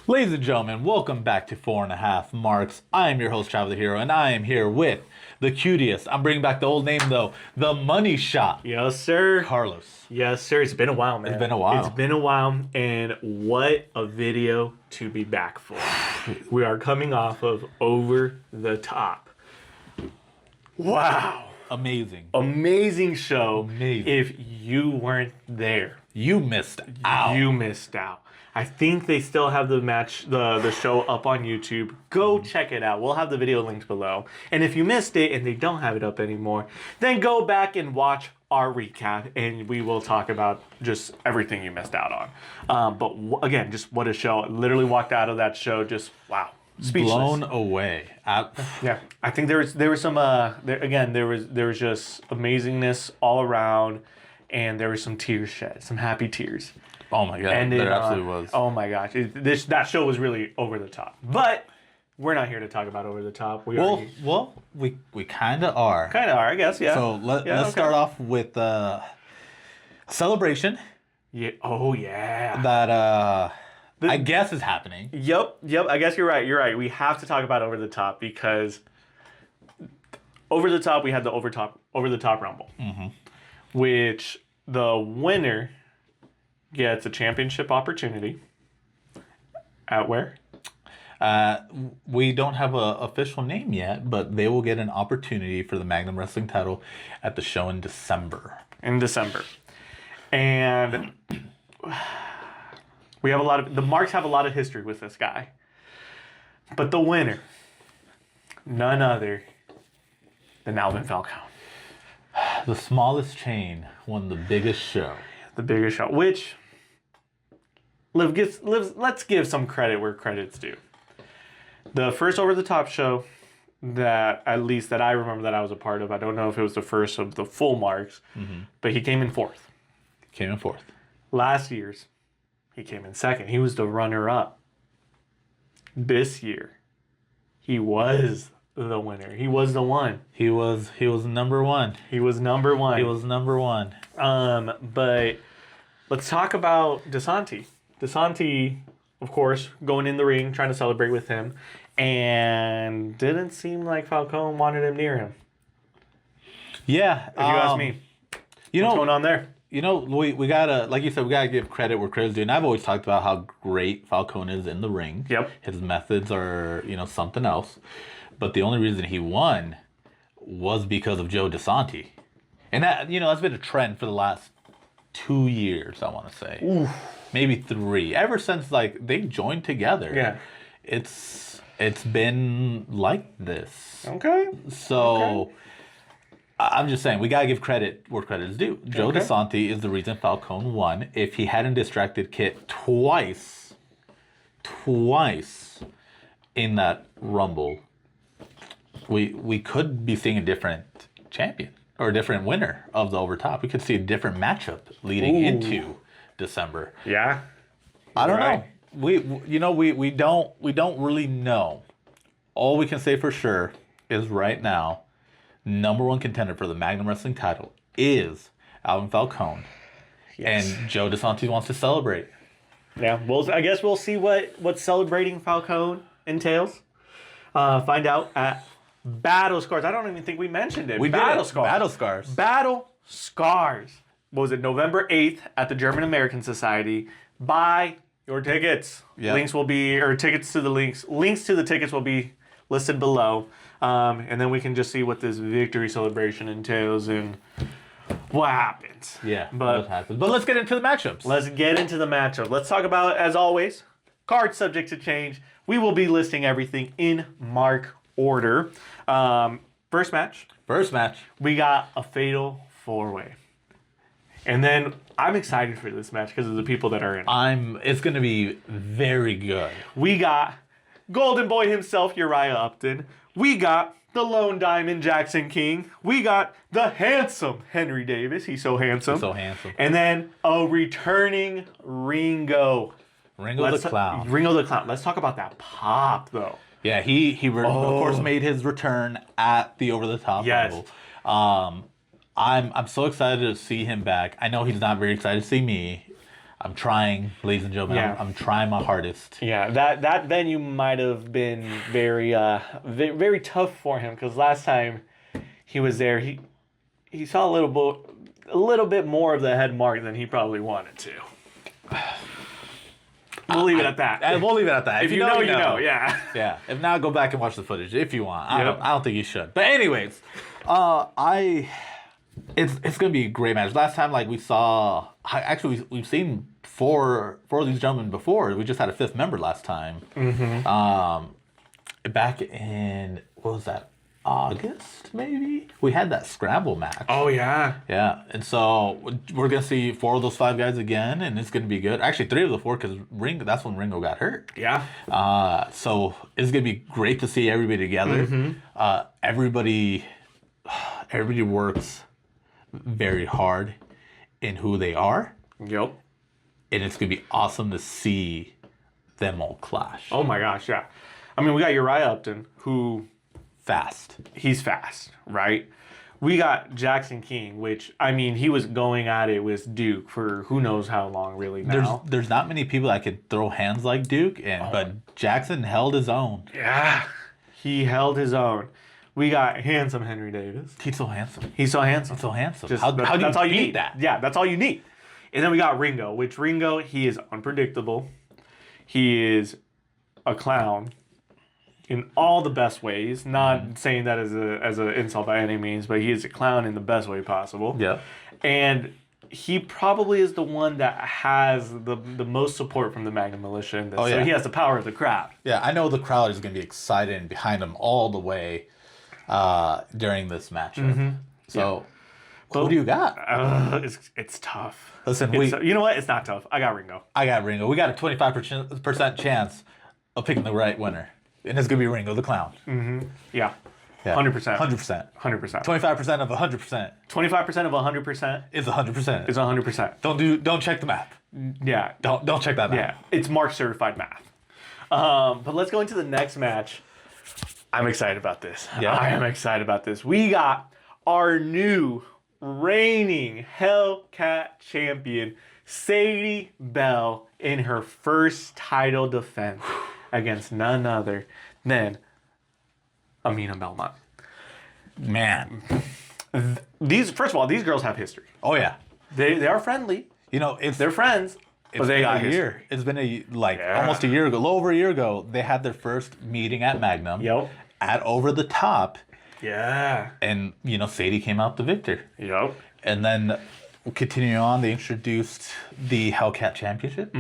Ladies and gentlemen, welcome back to 4.5 Marks. I am your host, Travis the Hero, and I am here with the cutest. I'm bringing back the old name, though. The Money Shot. Yes, sir. Carlos. Yes, sir. It's been a while, man. It's been a while. It's been a while, and what a video to be back for. We are coming off of Over the Top. Wow. Amazing. Amazing show. Amazing. If you weren't there, You missed out. you missed out. I think they still have the match, the show up on YouTube. Go check it out. We'll have the video links below. And if you missed it and they don't have it up anymore, then go back and watch our recap, and we will talk about just everything you missed out on. Again, just what a show. Literally walked out of that show just, wow. Speechless. Blown away. Yeah, I think there was some there was just amazingness all around, and there was some tears shed, some happy tears. Oh my god, And there absolutely was. Oh my gosh, that show was really over the top. But we're not here to talk about over the top. We kind of are. Kind of are, I guess. Yeah. So let's start off with celebration. Yeah. Oh yeah. That I guess is happening. Yep. I guess you're right. We have to talk about over the top because over the top we had the over the top rumble, which the winner gets a championship opportunity. At where? We don't have an official name yet, but they will get an opportunity for the Magnum Wrestling title at the show in December. And we have the Marks have a lot of history with this guy. But the winner, none other than Alvin Falcone. The smallest chain won the biggest show. The biggest show, which let's give some credit where credit's due. The first Over the Top show that I remember that I was a part of, I don't know if it was the first of the full Marks, but he came in fourth. Last year's, he came in second. He was the runner-up. This year, he was the winner. He was the one. He was number one. But let's talk about DeSanti. DeSanti, of course, going in the ring, trying to celebrate with him, and didn't seem like Falcone wanted him near him. Yeah. If you ask me. What's going on there? We gotta, like you said, we gotta give credit where credit's due. And I've always talked about how great Falcone is in the ring. Yep. His methods are, something else. But the only reason he won was because of Joe DeSanti. And that, that's been a trend for the last 2 years, I want to say. Oof. Maybe 3. Ever since, they joined together. Yeah. It's been like this. Okay. So, I'm just saying, we got to give credit where credit is due. Joe DeSanti is the reason Falcone won. If he hadn't distracted Kit twice in that Rumble, we could be seeing a different champion or a different winner of the Overtop. We could see a different matchup leading into December. Yeah. I don't know. We don't really know. All we can say for sure is right now, number one contender for the Magnum Wrestling title is Alvin Falcone. Yes. And Joe DeSanti wants to celebrate. Yeah, well, I guess we'll see what celebrating Falcone entails. Find out at Battle Scars. I don't even think we mentioned it. Battle Scars. Battle Scars. What was it? November 8th at the German American Society. Buy your tickets. Yep. Links to the tickets will be listed below. And then we can just see what this victory celebration entails and what happens. Yeah, what happens. But let's get into the matchups. Let's talk about, as always, cards subject to change. We will be listing everything in mark order. First match. We got a fatal 4-way. And then I'm excited for this match because of the people that are in it. It's going to be very good. We got Golden Boy himself, Uriah Upton. We got the Lone Diamond, Jackson King. We got the handsome Henry Davis. He's so handsome. And then a returning Ringo. Ringo the Clown. Let's talk about that pop, though. Yeah, he of course made his return at the Over the Top Yes. Rumble. I'm so excited to see him back. I know he's not very excited to see me. I'm trying, ladies and gentlemen. Yeah. I'm trying my hardest. Yeah, that venue might have been very very tough for him because last time he was there, he saw a little bit more of the head mark than he probably wanted to. We'll leave it at that. We'll leave it at that. If you know, you know. Yeah. Yeah. If not, go back and watch the footage if you want. Yep. I don't think you should. But anyways, it's gonna be a great match. Last time, like we saw, actually we've seen four of these gentlemen before. We just had a fifth member last time. Back in what was that? August, maybe? We had that scramble match. Oh, yeah. Yeah, and so we're going to see 4 of those 5 guys again, and it's going to be good. Actually, 3 of the 4, because that's when Ringo got hurt. Yeah. So it's going to be great to see everybody together. Everybody works very hard in who they are. Yep. And it's going to be awesome to see them all clash. Oh, my gosh, yeah. I mean, we got Uriah Upton, who... He's fast, right? We got Jackson King, which, I mean, he was going at it with Duke for who knows how long, really, now. There's not many people that could throw hands like Duke, but Jackson held his own. Yeah, he held his own. We got handsome Henry Davis. He's so handsome. He's so handsome. He's so handsome. Just, how do you that's all you beat need. that? Yeah, that's all you need. And then we got Ringo, which Ringo, he is unpredictable. He is a clown. In all the best ways, not saying that as an insult by any means, but he is a clown in the best way possible. Yeah. And he probably is the one that has the most support from the Magnum Militia in this. Oh, yeah. So he has the power of the crowd. Yeah, I know the crowd is going to be excited and behind him all the way during this matchup. So, who do you got? It's tough. Listen, you know what? It's not tough. I got Ringo. I got Ringo. We got a 25% chance of picking the right winner. And it's going to be Ringo the Clown. Yeah. Yeah. 100%. 100%. 100%. 25% of 100% 25% of 100% is 100%. is 100%. Don't check the math. Yeah. Don't check that math. Yeah. It's Mark certified math. But let's go into the next match. I'm excited about this. Yeah. I am excited about this. We got our new reigning Hellcat champion, Sadie Bell, in her first title defense against none other than Amina Belmont. Man. First of all, these girls have history. Oh, yeah. They are friendly. You know, They're friends. But they got a history. year. It's been almost a year ago, a little over a year ago. They had their first meeting at Magnum. Yep. At Over the Top. Yeah. And, Sadie came out the victor. Yep. And then continuing on, they introduced the Hellcat Championship.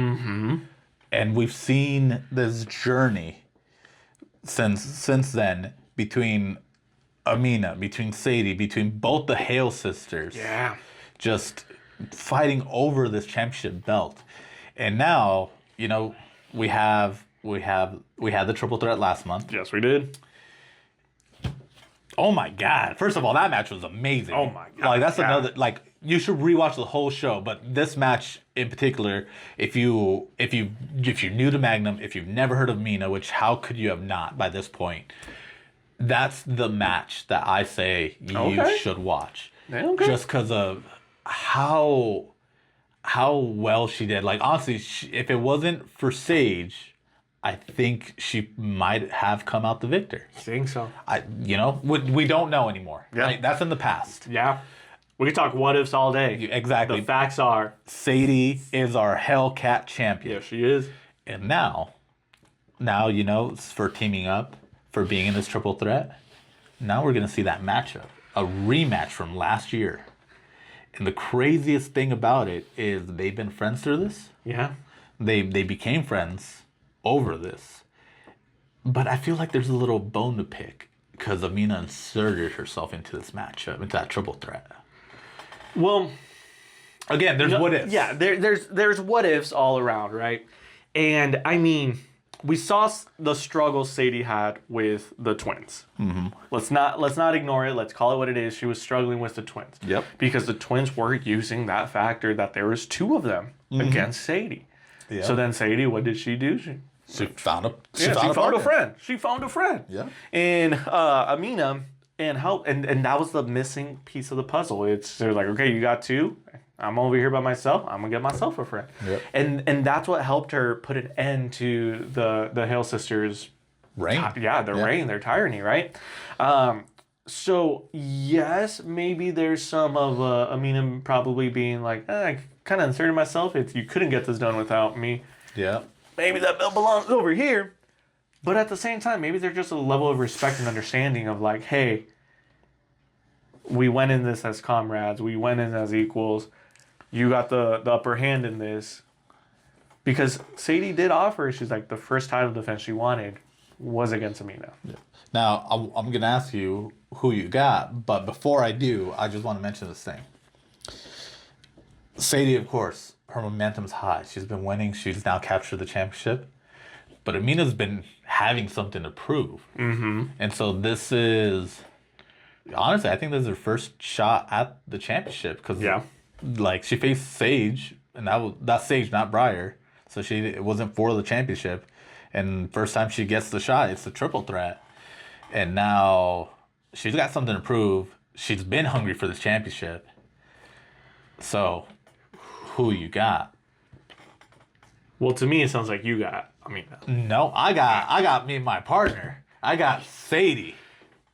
And we've seen this journey since then between Amina, between Sadie, between both the Hale sisters. Yeah. Just fighting over this championship belt. And now, we had the triple threat last month. Yes, we did. Oh my God. First of all, that match was amazing. Oh my God. That's another, you should rewatch the whole show, but this match in particular, if you're new to Magnum, if you've never heard of Mina, which how could you have not by this point, that's the match that I say you should watch. Okay. Just because of how well she did. Honestly, if it wasn't for Sage, I think she might have come out the victor. I think so. We don't know anymore. Yeah. Right? That's in the past. Yeah. We can talk what ifs all day. Exactly. The facts are Sadie is our Hellcat champion. Yes, she is. And now, for teaming up, for being in this triple threat, now we're going to see that matchup. A rematch from last year. And the craziest thing about it is they've been friends through this. Yeah. They became friends over this. But I feel like there's a little bone to pick because Amina inserted herself into this matchup, into that triple threat. Well, again, there's what ifs. Yeah, there's what ifs all around, right? And I mean, we saw the struggle Sadie had with the twins. Let's not ignore it. Let's call it what it is. She was struggling with the twins. Yep. Because the twins were using that factor that there was 2 of them against Sadie. Yep. So then Sadie, what did she do? She found a friend. She found a friend. Yeah. And Amina and that was the missing piece of the puzzle. They're like, okay, you got 2. I'm over here by myself. I'm gonna get myself a friend. Yep. And that's what helped her put an end to the Hale sisters' Reign. reign, their tyranny, right? So yes, maybe there's some of Amina probably being like, I kind of inserted myself. You couldn't get this done without me. Yeah. Maybe that belt belongs over here. But at the same time, maybe there's just a level of respect and understanding of like, hey, we went in this as comrades. We went in as equals. You got the upper hand in this. Because Sadie did offer, she's like, the first title defense she wanted was against Amina. Yeah. Now, I'm going to ask you who you got, but before I do, I just want to mention this thing. Sadie, of course, her momentum's high. She's been winning. She's now captured the championship. But Amina's been having something to prove. Mm-hmm. And so this is, honestly, I think this is her first shot at the championship. Because, like, she faced Sage, and that's Sage, not Briar. So it wasn't for the championship. And first time she gets the shot, it's a triple threat. And now she's got something to prove. She's been hungry for this championship. So, who you got? Well, to me, it sounds like you got Amina. No, I got me and my partner. I got Sadie.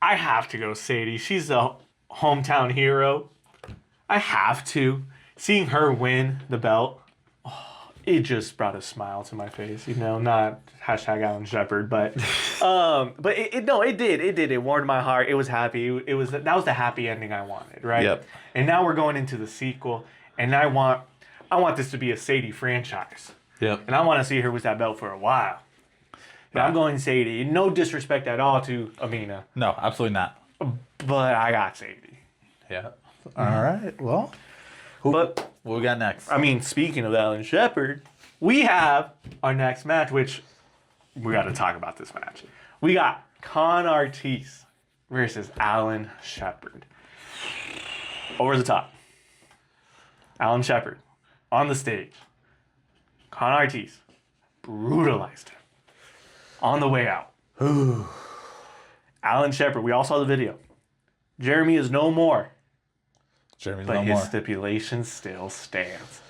I have to go Sadie. She's a hometown hero. I have to. Seeing her win the belt, it just brought a smile to my face. You know, not hashtag Alan Shepard, but it did. It warmed my heart. It was happy. That was the happy ending I wanted, right? Yep. And now we're going into the sequel, and I want this to be a Sadie franchise. Yep. And I want to see her with that belt for a while. But I'm going Sadie. No disrespect at all to Amina. No, absolutely not. But I got Sadie. Yeah. All right. Well, what we got next? I mean, speaking of Alan Shepard, we have our next match, which we got to talk about this match. We got Con Artis versus Alan Shepard. Over the top. Alan Shepard on the stage. Con Artis brutalized him on the way out. Alan Shepard, we all saw the video. Jeremy is no more. But his stipulation still stands.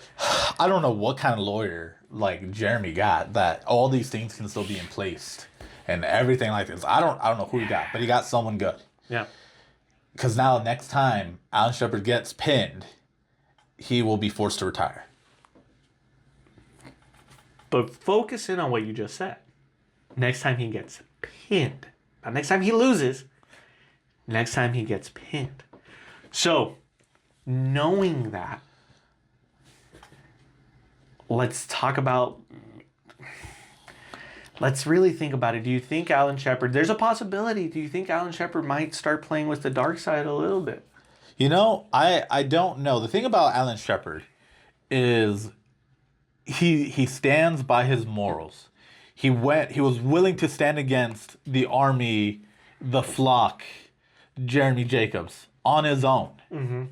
I don't know what kind of lawyer like Jeremy got that all these things can still be in place and everything like this. I don't know who he got, but he got someone good. Yeah. Because now next time Alan Shepard gets pinned, he will be forced to retire. But focus in on what you just said. Next time he gets pinned. Not next time he loses. Next time he gets pinned. So, knowing that, let's really think about it. Do you think Alan Shepard, there's a possibility, do you think Alan Shepard might start playing with the dark side a little bit? You know, I don't know. The thing about Alan Shepard is he stands by his morals. He was willing to stand against the army, the flock, Jeremy Jacobs on his own. Mm-hmm.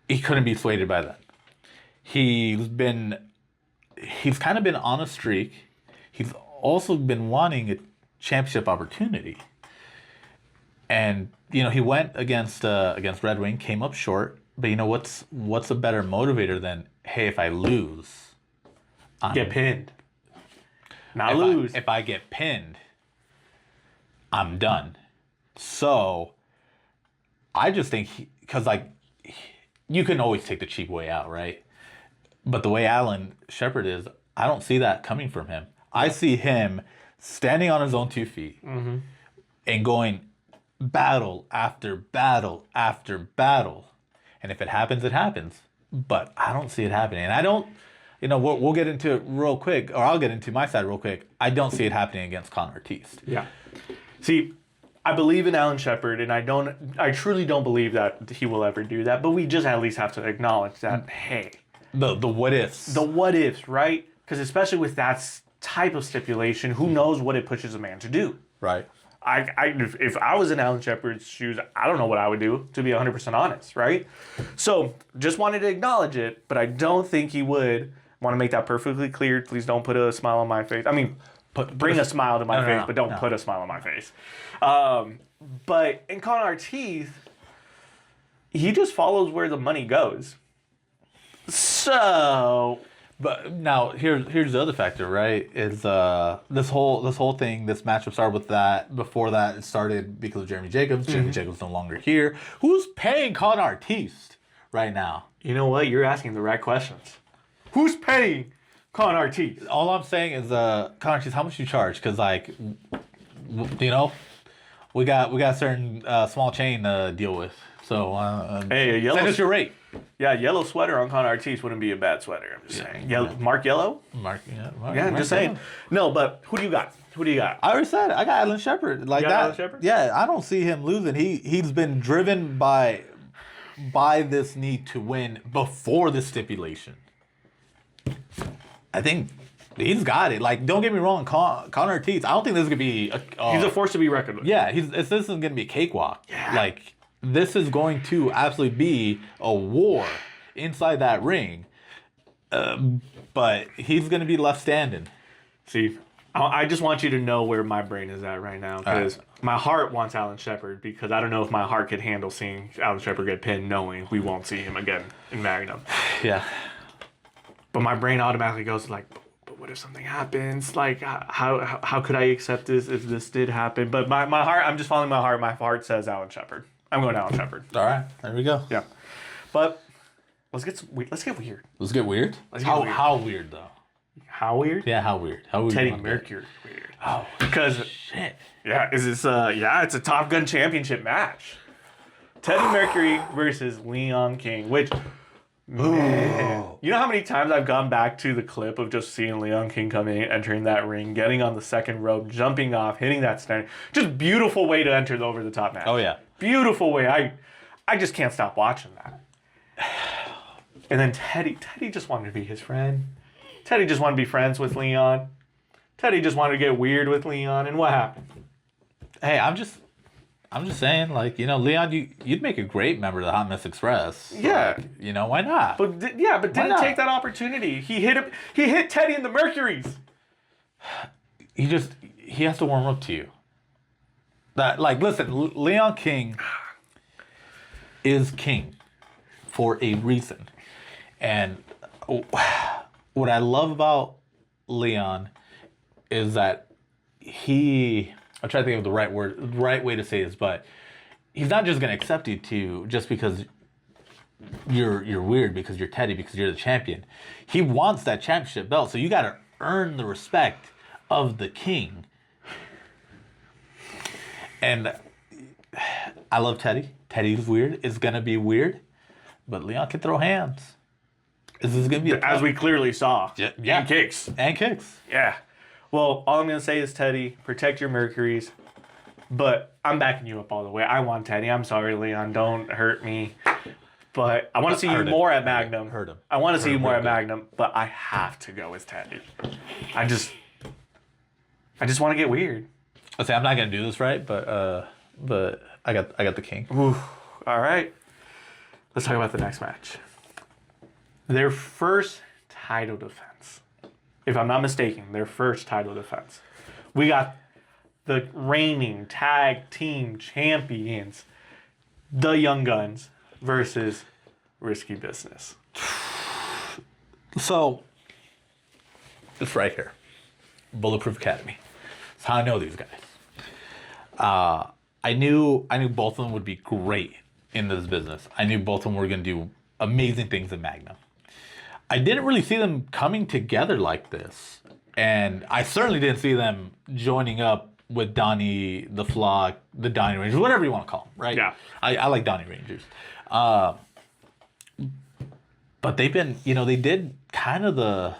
He couldn't be swayed by that. He's kind of been on a streak. He's also been wanting a championship opportunity. And he went against Red Wing, came up short. But what's a better motivator than, hey, if I lose, get pinned. Not lose. If I get pinned, I'm done. So I just think because you can always take the cheap way out, right? But the way Alan Shepard is, I don't see that coming from him. I see him standing on his own 2 feet and going battle after battle after battle. And if it happens, it happens. But I don't see it happening. And I don't, we'll get into it real quick, or I'll get into my side real quick. I don't see it happening against Con Artis. Yeah. See, I believe in Alan Shepard, and I truly don't believe that he will ever do that. But we just at least have to acknowledge that, hey. The what ifs. The what ifs, right? Because especially with that type of stipulation, who knows what it pushes a man to do? Right. If I was in Alan Shepard's shoes, I don't know what I would do, to be 100% honest, right? So, just wanted to acknowledge it, but I don't think he would. Want to make that perfectly clear. Please don't put a smile on my face. I mean, bring a smile to my face, but don't put a smile on my face. But in Con Artis, he just follows where the money goes. So, But now here's the other factor, right? Is this whole thing, this matchup started with that. Before that, it started because of Jeremy Jacobs. Jeremy Jacobs no longer here. Who's paying Con Artiste right now? you know what? You're asking the right questions. Who's paying Con Artiste? All I'm saying is, Con Artiste, how much you charge? Because we got a certain small chain to deal with. So Hey, a yellow send us your rate. Yeah, yellow sweater on Con Artiste wouldn't be a bad sweater. I'm just saying. Yellow, Mark Yellow? Mark, Yeah, I'm just saying. No, but who do you got? Who do you got? I already said it. I got Alan Shepard. Like got that. Alan Shepard? Yeah, I don't see him losing. He's been driven by this need to win before the stipulation. I think he's got it. Like, don't get me wrong, Connor Ortiz. I don't think this is gonna be. He's a force to be reckoned with. Yeah, this isn't gonna be a cakewalk. Yeah. Like, this is going to absolutely be a war inside that ring. But he's gonna be left standing. See, I just want you to know where my brain is at right now, because my heart wants Alan Shepard, because I don't know if my heart could handle seeing Alan Shepard get pinned, knowing we won't see him again in Magnum. Yeah. But my brain automatically goes like, but what if something happens? Like, how could I accept this if this did happen? But my heart, I'm just following my heart. My heart says Alan Shepard. I'm going Alan Shepard. All right. There we go. Yeah. But let's get weird. Let's get weird. Let's get weird. How weird though? How weird? Yeah, how weird? How weird? Teddy Mercury weird. Oh, Because shit. yeah, it's a Top Gun championship match. Teddy Mercury versus Leon King, which man, you know how many times I've gone back to the clip of just seeing Leon King coming in, entering that ring, getting on the second rope, jumping off, hitting that stand. Just beautiful way to enter the over the top match. Oh yeah. Beautiful way. I just can't stop watching that. And then Teddy just wanted to be his friend. Teddy just wanted to be friends with Leon. Teddy just wanted to get weird with Leon, and what happened? Hey, I'm just saying, like, Leon, you'd make a great member of the Hot Mess Express. Yeah. Like, why not? But didn't not? take that opportunity. He hit Teddy in the Mercuries. He has to warm up to you. That, like, listen, Leon King is king for a reason. And what I love about Leon is that I'm trying to think of the right way to say this, but he's not just going to accept you just because you're weird, because you're Teddy, because you're the champion. He wants that championship belt, so you got to earn the respect of the king. And I love Teddy. Teddy's weird. It's going to be weird, but Leon can throw hands. This is going to be As we clearly saw. Yeah. And kicks. And kicks. Yeah. Well, all I'm going to say is, Teddy, protect your Mercuries. But I'm backing you up all the way. I want Teddy. I'm sorry, Leon. Don't hurt me. But I want to see you more at Magnum. Hurt him. I want to see you more at Magnum, but I have to go with Teddy. I just want to get weird. I'll say I'm not going to do this right, but I got the king. Ooh. All right. Let's talk about the next match. Their first title defense. If I'm not mistaken, their first title defense. We got the reigning tag team champions, the Young Guns, versus Risky Business. So, it's right here. Bulletproof Academy. That's how I know these guys. I knew both of them would be great in this business. I knew both of them were going to do amazing things in Magnum. I didn't really see them coming together like this. And I certainly didn't see them joining up with Donnie the Flock, the Donnie Rangers, whatever you want to call them, right? Yeah. I like Donnie Rangers. But they've been, they did kind of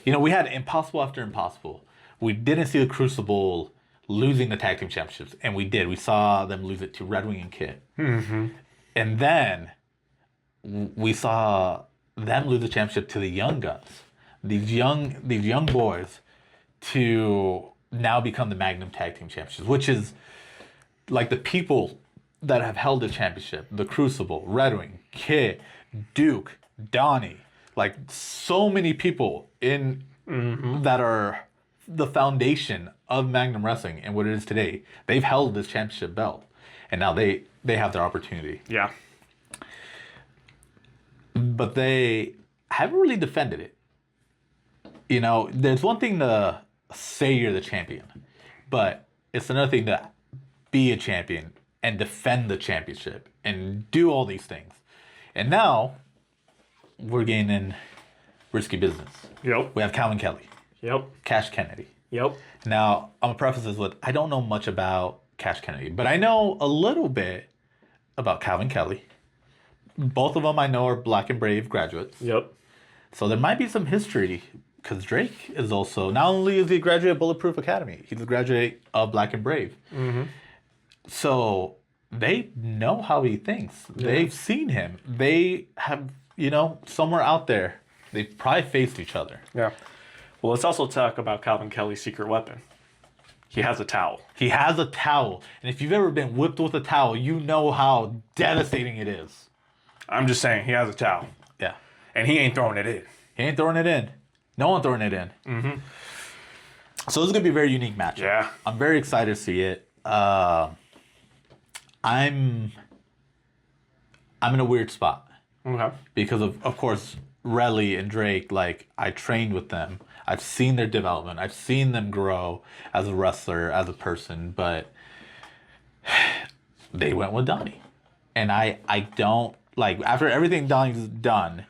we had impossible after impossible. We didn't see the Crucible losing the tag team championships, and we did. We saw them lose it to Red Wing and Kid. Mm-hmm. And then we saw them lose the championship to the Young Guns. These young boys to now become the Magnum Tag Team Championships, which is like the people that have held the championship, the Crucible, Red Wing, Kid, Duke, Donnie, like so many people in that are the foundation of Magnum Wrestling and what it is today. They've held this championship belt, and now they have their opportunity. Yeah. But they haven't really defended it. You know, there's one thing to say you're the champion, but it's another thing to be a champion and defend the championship and do all these things. And now we're getting in risky business. Yep. We have Calvin Kelly, Yep. Cash Kennedy. Yep. Now, I'm going to preface this with I don't know much about Cash Kennedy, but I know a little bit about Calvin Kelly. Both of them I know are Black and Brave graduates. Yep. So there might be some history because Drake is also, not only is he a graduate of Bulletproof Academy, he's a graduate of Black and Brave. Mm-hmm. So they know how he thinks. Yeah. They've seen him. They have, you know, somewhere out there, they've probably faced each other. Yeah. Well, let's also talk about Calvin Kelly's secret weapon. He has a towel. He has a towel. And if you've ever been whipped with a towel, you know how devastating it is. I'm just saying, he has a towel. Yeah. And he ain't throwing it in. He ain't throwing it in. No one throwing it in. Mm-hmm. So this is going to be a very unique match. Yeah. I'm very excited to see it. I'm in a weird spot. Okay. Because of course, Relly and Drake, like, I trained with them. I've seen their development. I've seen them grow as a wrestler, as a person, but they went with Donnie. And I don't, like, after everything Donnie's done,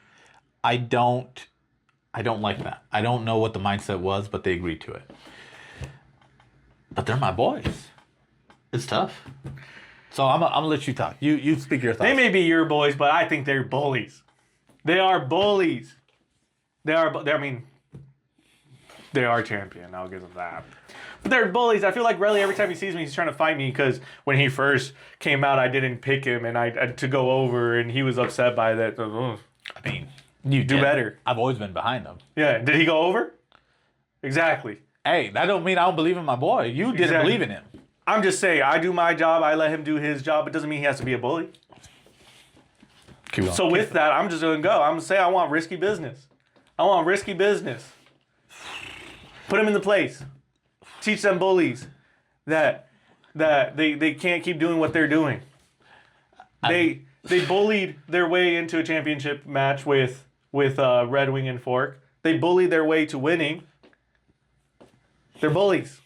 I don't like that. I don't know what the mindset was, but they agreed to it. But they're my boys. It's tough. So I'm gonna let you talk. You speak your thoughts. They may be your boys, but I think they're bullies. They are bullies. They are champion. I'll give them that. But they're bullies. I feel like Relly, every time he sees me, he's trying to fight me because when he first came out, I didn't pick him and I to go over, and he was upset by that. I mean, you do better. I've always been behind him. Yeah. Did he go over? Exactly. Hey, that don't mean I don't believe in my boy. You didn't believe in him. I'm just saying, I do my job. I let him do his job. It doesn't mean he has to be a bully. So with that, I'm just going to go. I'm going to say I want risky business. I want risky business. Put them in the place. Teach them bullies that they can't keep doing what they're doing. They bullied their way into a championship match with Red Wing and Fork. They bullied their way to winning. They're bullies.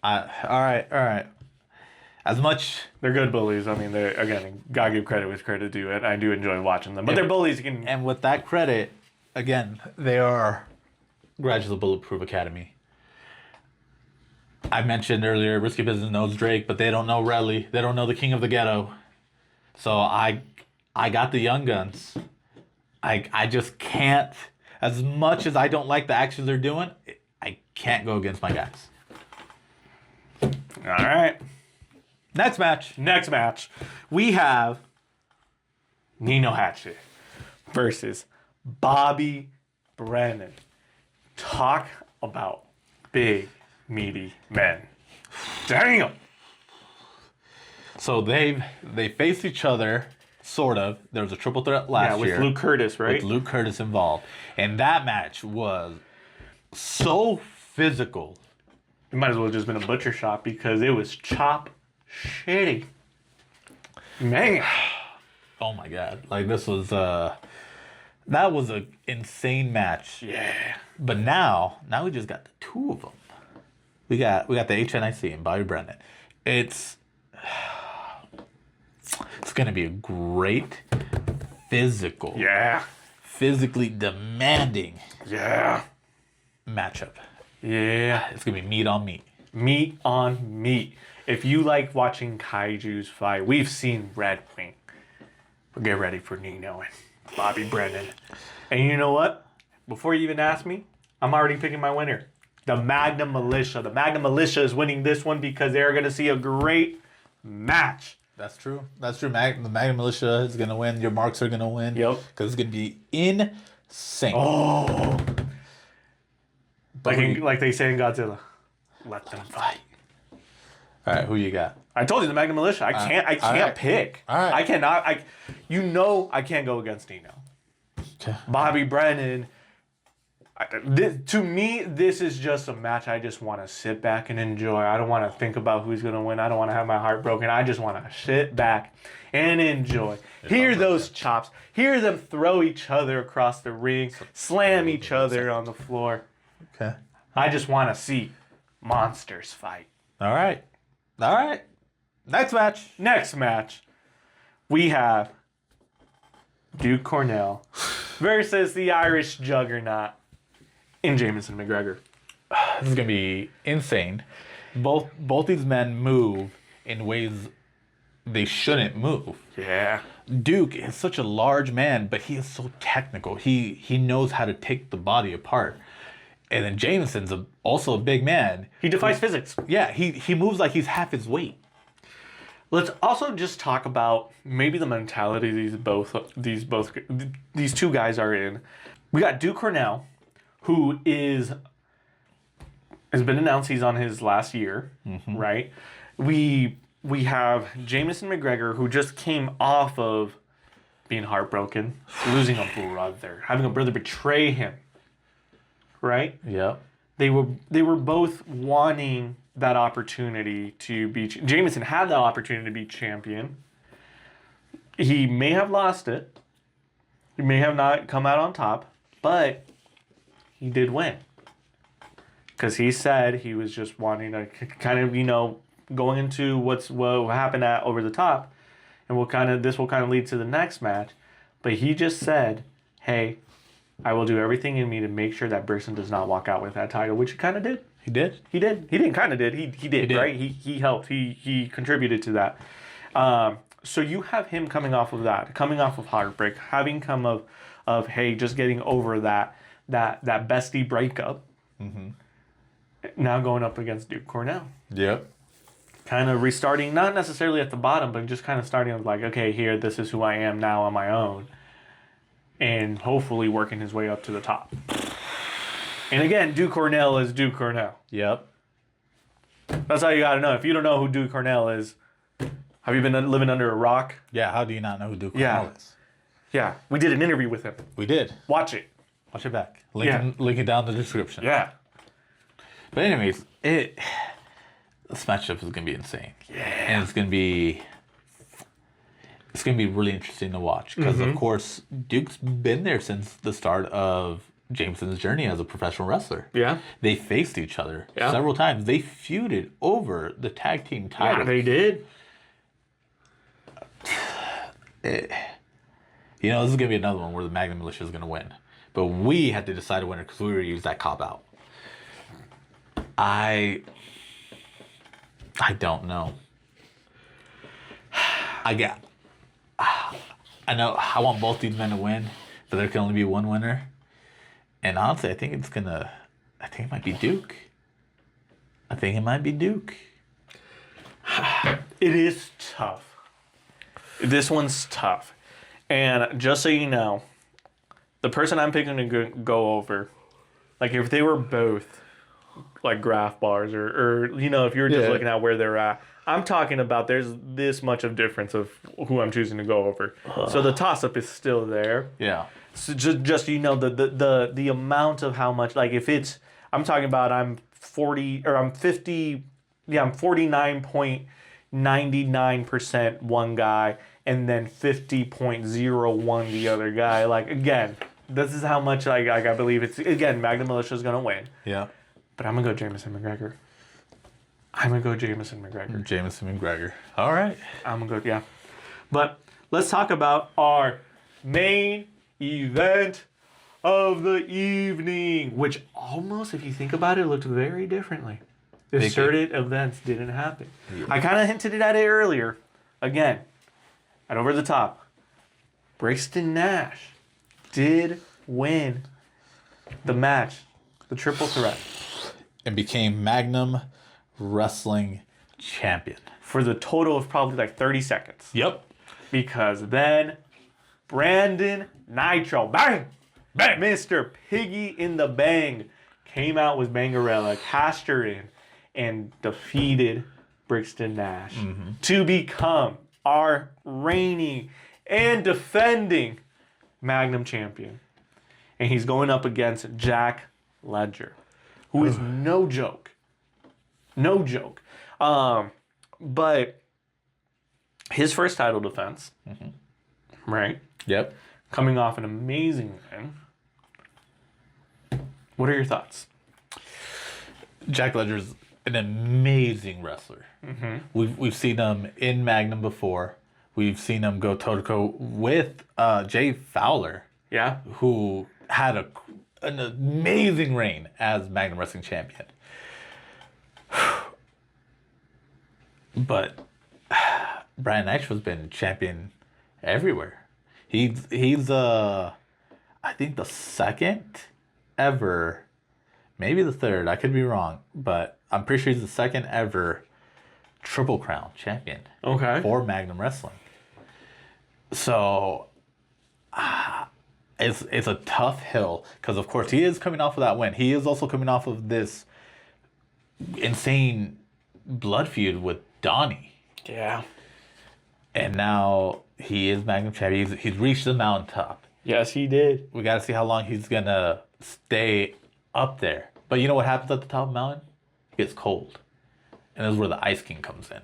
All right. As much they're good bullies. I mean, they again, gotta give credit with credit due. I do enjoy watching them, but they're bullies. And with that credit, again, they are graduates of Bulletproof Academy. I mentioned earlier, Risky Business knows Drake, but they don't know Relly. They don't know the King of the Ghetto. So I got the young guns. I just can't. As much as I don't like the actions they're doing, I can't go against my guys. All right. Next match. We have Nino Hatchet versus Bobby Brennan. Talk about big, meaty men. Damn. So they faced each other, sort of. There was a triple threat last year. Yeah, with Luke Curtis, right? With Luke Curtis involved. And that match was so physical. It might as well have just been a butcher shop because it was chop shitty. Man. Oh my God. Like, this was that was an insane match. Yeah. But now we just got the two of them. We got the HNIC and Bobby Brennan. It's gonna be a great physical. Yeah. Physically demanding. Yeah. Matchup. Yeah. It's gonna be meat on meat. Meat on meat. If you like watching kaijus fight, we've seen Red Wing. But get ready for Nino and Bobby Brennan. And you know what? Before you even ask me, I'm already picking my winner. The Magnum Militia. The Magnum Militia is winning this one because they're going to see a great match. That's true. The Magnum Militia is going to win. Your marks are going to win. Yep. Because it's going to be insane. Oh. Like they say in Godzilla. Let them fight. All right, who you got? I told you the Magnum Militia. I can't pick. All right. I cannot. I can't go against Nino. Okay. Bobby Brennan. To me, this is just a match I just want to sit back and enjoy. I don't want to think about who's going to win. I don't want to have my heart broken. I just want to sit back and enjoy. Hear those chops. Hear them throw each other across the ring, slam each other on the floor. Okay. I just want to see monsters fight. All right. Next match. We have Duke Cornell versus the Irish Juggernaut in Jameson McGregor. This is gonna be insane. Both these men move in ways they shouldn't move. Yeah. Duke is such a large man, but he is so technical. He knows how to take the body apart. And then Jameson's also a big man. He defies physics. Yeah, he moves like he's half his weight. Let's also just talk about maybe the mentality these two guys are in. We got Duke Cornell, who has been announced he's on his last year, right? We have Jameson McGregor, who just came off of being heartbroken, losing a brother, having a brother betray him, right? Yep. They were both wanting that opportunity to be... Jameson had the opportunity to be champion. He may have lost it. He may have not come out on top, but he did win. Because he said he was just wanting to kind of, going into what happened at Over the Top, and this will kind of lead to the next match. But he just said, hey, I will do everything in me to make sure that Brixton does not walk out with that title, which he kind of did. He did? He did. He didn't kind of did. He did, right? He helped. He contributed to that. So you have him coming off of that, coming off of heartbreak, having come of hey, just getting over that bestie breakup. Mm-hmm. Now going up against Duke Cornell. Yep. Kind of restarting, not necessarily at the bottom, but just kind of starting with like, okay, here, this is who I am now on my own. And hopefully working his way up to the top. And again, Duke Cornell is Duke Cornell. Yep. That's all you got to know. If you don't know who Duke Cornell is, have you been living under a rock? Yeah, how do you not know who Duke Cornell is? Yeah, we did an interview with him. We did. Watch it. Watch it back. Link it down in the description. Yeah. But anyways, this matchup is gonna be insane. Yeah. And it's gonna be really interesting to watch because of course Duke's been there since the start of Jameson's journey as a professional wrestler. Yeah. They faced each other several times. They feuded over the tag team title. Yeah, they did. This is gonna be another one where the Magnum Militia is gonna win. But we had to decide a winner because we were used that cop out. I don't know. I know I want both these men to win, but there can only be one winner. And honestly, I think it might be Duke. It is tough. This one's tough. And just so you know, the person I'm picking to go over, like if they were both like graph bars or if you were just looking at where they're at, I'm talking about there's this much of difference of who I'm choosing to go over. So the toss-up is still there. Yeah. So just the amount of how much, like if it's, I'm talking about I'm 49.99% one guy and then 50.01 the other guy. Like again, this is how much I believe it's, again, Magnum Militia is gonna win. Yeah. But I'm gonna go Jameson McGregor. Jameson McGregor. All right. I'm gonna go, yeah. But let's talk about our main event of the evening, which almost, if you think about it, looked very differently. If certain events didn't happen. Yeah. I kind of hinted at it earlier. Again, at Over the Top, Brixton Nash did win the match, the triple threat. And became Magnum Wrestling champion. For the total of probably like 30 seconds. Yep. Because then Brandon Nitro, bang, Mr. Piggy in the Bang, came out with Bangarella, cashed her in, and defeated Brixton Nash to become our reigning and defending Magnum champion. and he's going up against Jack Ledger, who is no joke. No joke. But his first title defense, right? Yep. Coming off an amazing win. What are your thoughts? Jack Ledger's an amazing wrestler. We've seen him in Magnum before. We've seen him go toe to toe with Jay Fowler, who had an amazing reign as Magnum Wrestling champion. But Brian Nitro's been champion everywhere. He's I think the second ever, maybe the third, I could be wrong, but I'm pretty sure he's the second ever Triple Crown champion for Magnum Wrestling. So it's a tough hill because, of course, he is coming off of that win. He is also coming off of this insane blood feud with Donnie. Yeah. And now he is Magnum champion. He's reached the mountaintop. Yes, he did. We got to see how long he's going to stay up there. But you know what happens at the top of the mountain? It gets cold. And this is where the Ice King comes in.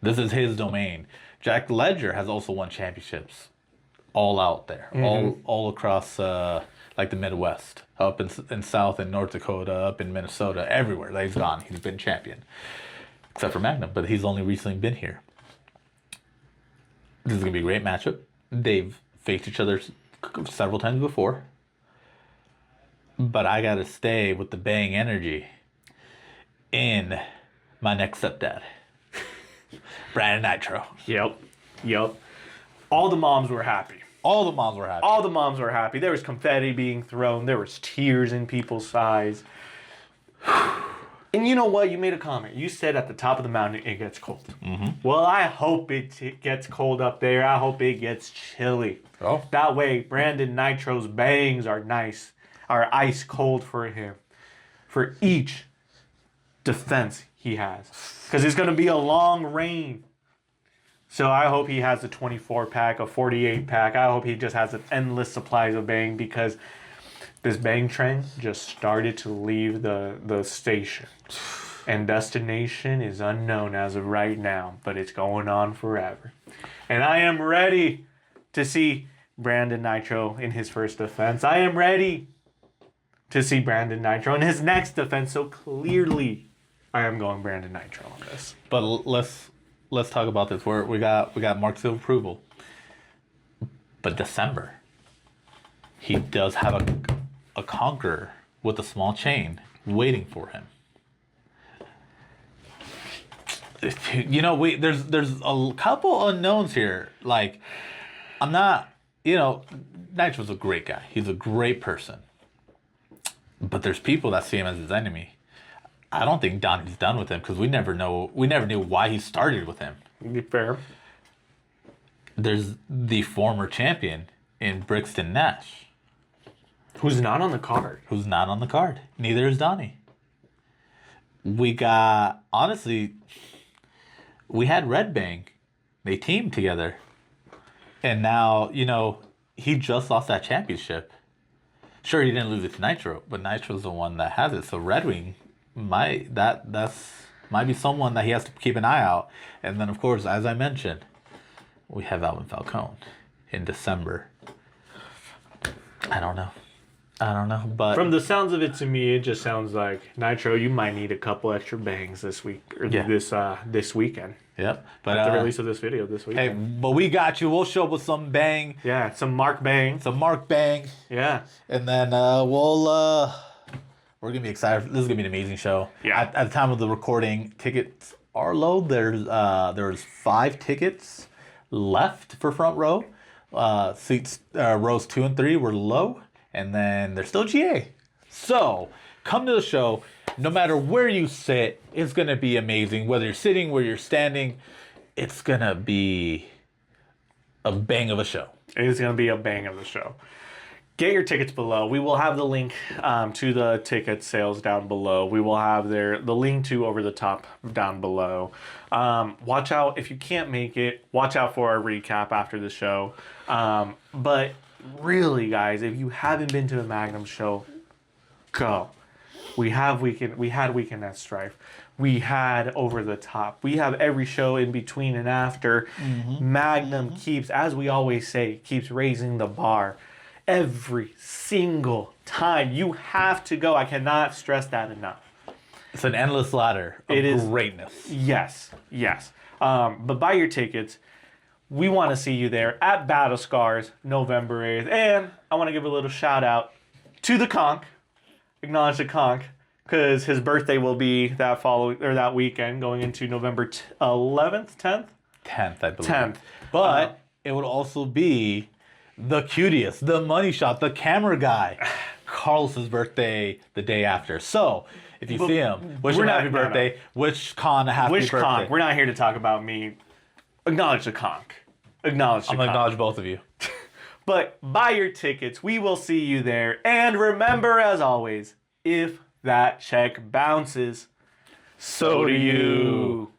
This is his domain. Jack Ledger has also won championships all out there, all across like the Midwest, up in South and North Dakota, up in Minnesota, everywhere that he's gone. He's been champion, except for Magnum, but he's only recently been here. This is going to be a great matchup. They've faced each other several times before. But I got to stay with the bang energy in my next stepdad, Brandon Nitro. Yep. All the moms were happy. All the moms were happy. All the moms were happy. There was confetti being thrown. There was tears in people's eyes. And you know what? You made a comment. You said at the top of the mountain it gets cold. Well, I hope it gets cold up there. I hope it gets chilly. Oh. That way, Brandon Nitro's bangs are ice cold for him. For each defense he has. Because it's going to be a long reign. So I hope he has a 24-pack, a 48-pack. I hope he just has an endless supplies of bang, because this bang trend just started to leave the station. And destination is unknown as of right now, but it's going on forever. And I am ready to see Brandon Nitro in his first defense. I am ready to see Brandon Nitro in his next defense. So clearly, I am going Brandon Nitro on this. But let's talk about this. We got marks of approval. But December, he does have a conqueror with a small chain waiting for him. You know, there's a couple unknowns here. Like, I'm not, Nitro's a great guy. He's a great person. But there's people that see him as his enemy. I don't think Donnie's done with him, because we never knew why he started with him. Fair. There's the former champion in Brixton Nash, who's not on the card. Neither is Donnie. We got, honestly, we had Red Bang. They teamed together. And now, he just lost that championship. Sure, he didn't lose it to Nitro, but Nitro's the one that has it. So Red Wing might be someone that he has to keep an eye out. And then, of course, as I mentioned, we have Alvin Falcone in December. I don't know, but from the sounds of it, to me, it just sounds like, Nitro, you might need a couple extra bangs this week, or this weekend. Yep. But at the release of this video this week. Hey, but we got you. We'll show up with some bang. Yeah, some Mark Bang. Yeah. And then we're gonna be excited. This is gonna be an amazing show. Yeah. At the time of the recording, tickets are low. There's 5 tickets left for front row. Seats rows 2 and 3 were low, and then there's still GA. So come to the show. No matter where you sit, it's gonna be amazing. Whether you're sitting, whether you're standing, it's gonna be a bang of a show. It's gonna be a bang of a show. Get your tickets below. We will have the link to the ticket sales down below. We will have the link to Over the Top down below. Watch out if you can't make it. Watch out for our recap after the show. But really, guys, if you haven't been to a Magnum show, go. We had Weekend at Strife. We had Over the Top. We have every show in between and after. Magnum keeps, as we always say, keeps raising the bar. Every single time. You have to go. I cannot stress that enough. It's an endless ladder of greatness. Yes. But buy your tickets. We want to see you there at Battle Scars, November 8th. And I want to give a little shout out to the Conch. Acknowledge the Conch, because his birthday will be that weekend, going into November 11th, 10th? 10th, I believe. 10th. But it would also be the cutest, the money shot, the camera guy, Carlos's birthday the day after. So if you see him, wish him a happy birthday. Wish Con a happy birthday. Conch? We're not here to talk about me. Acknowledge the Conch. Acknowledge the I'm Conch. going to acknowledge both of you. But buy your tickets. We will see you there. And remember, as always, if that check bounces, so do you.